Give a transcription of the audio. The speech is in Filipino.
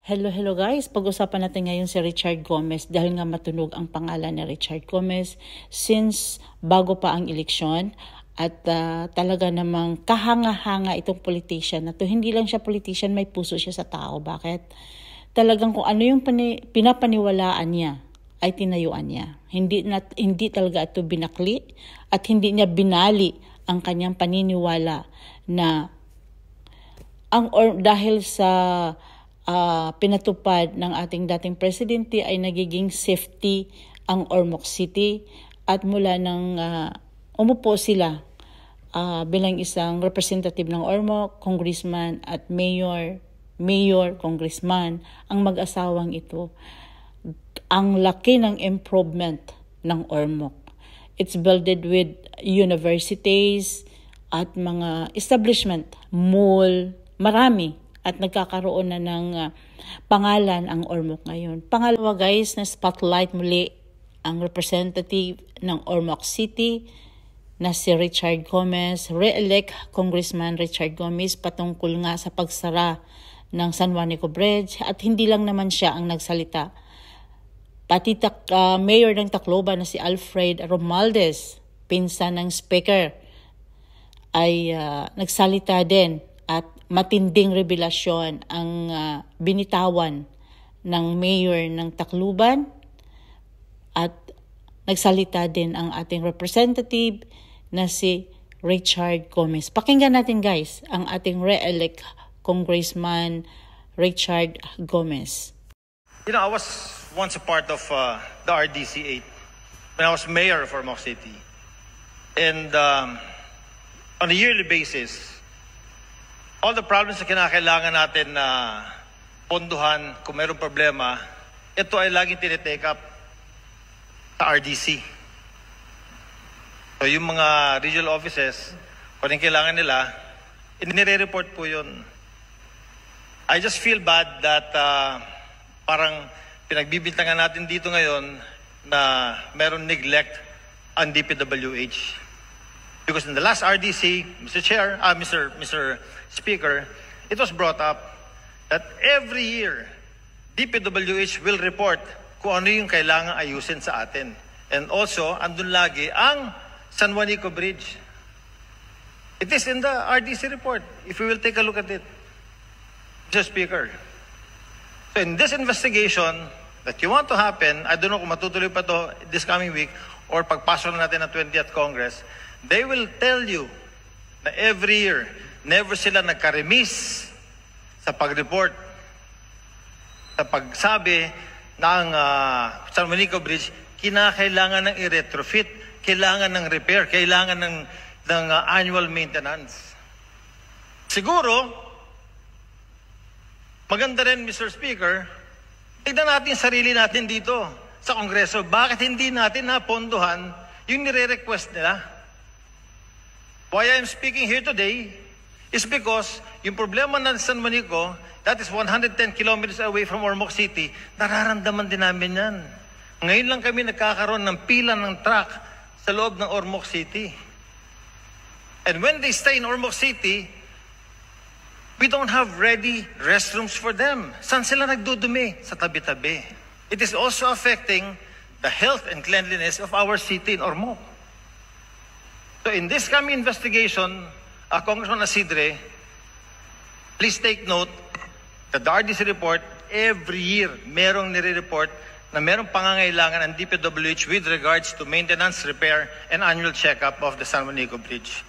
Hello guys. Pag-usapan natin ngayon si Richard Gomez dahil nga matunog ang pangalan ni Richard Gomez since bago pa ang eleksyon at talaga namang kahanga-hanga itong politician na to. Hindi lang siya politician, may puso siya sa tao. Bakit? Talagang kung ano yung pinapaniwalaan niya ay tinayuan niya. Hindi talaga ito binakli at hindi niya binali ang kanyang paniniwala na dahil sa pinatupad ng ating dating presidente ay nagiging safety ang Ormoc City at mula nang umupo sila bilang isang representative ng Ormoc, congressman at mayor, congressman, ang mag-asawang ito. Ang laki ng improvement ng Ormoc. It's builded with universities at mga establishment, mall, marami. At nagkakaroon na ng pangalan ang Ormoc ngayon. Pangalawa guys, na spotlight muli ang representative ng Ormoc City na si Richard Gomez, re-elect Congressman Richard Gomez patungkol nga sa pagsara ng San Juanico Bridge. At hindi lang naman siya ang nagsalita. Pati Mayor ng Tacloban na si Alfred Romualdez, pinsan ng Speaker, ay nagsalita din. At matinding revelasyon ang binitawan ng mayor ng Tacloban at nagsalita din ang ating representative na si Richard Gomez. Pakinggan natin guys ang ating re-elect Congressman Richard Gomez. You know, I was once a part of the RDC 8 when I was mayor of Ormoc City. And on a yearly basis, all the problems na kinakailangan natin na ponduhan kung mayroong problema, ito ay laging tinitake up sa RDC. So yung mga regional offices, kung anong kailangan nila, inire-report po yun. I just feel bad that parang pinagbibintangan natin dito ngayon na mayroong neglect ang DPWH. Because in the last RDC, Mr. Speaker, it was brought up that every year, DPWH will report kung ano yung kailangan ayusin sa atin. And also, andun lagi ang San Juanico Bridge. It is in the RDC report, if we will take a look at it, Mr. Speaker. So in this investigation that you want to happen, I don't know kung matutuloy pa to this coming week or pagpasok na natin ng 20th Congress, they will tell you na every year, never sila nagka-remiss sa pag-report, sa pagsabi ng San Juanico Bridge, kinakailangan ng i-retrofit, kailangan ng repair, kailangan ng annual maintenance. Siguro, maganda rin, Mr. Speaker, tignan natin sarili natin dito sa Kongreso. Bakit hindi natin napondohan yung nire-request nila? Why I'm speaking here today is because yung problema ng San Juanico, that is 110 kilometers away from Ormoc City, nararamdaman din namin yan. Ngayon lang kami nagkakaroon ng pila ng truck sa loob ng Ormoc City. And when they stay in Ormoc City, we don't have ready restrooms for them. Saan sila nagdudumi? Sa tabi-tabi. It is also affecting the health and cleanliness of our city in Ormoc. So in this coming investigation, Congressman Asidre, please take note that the RDC report, every year, merong nire-report na merong pangangailangan ng DPWH with regards to maintenance, repair, and annual checkup of the San Juanico Bridge.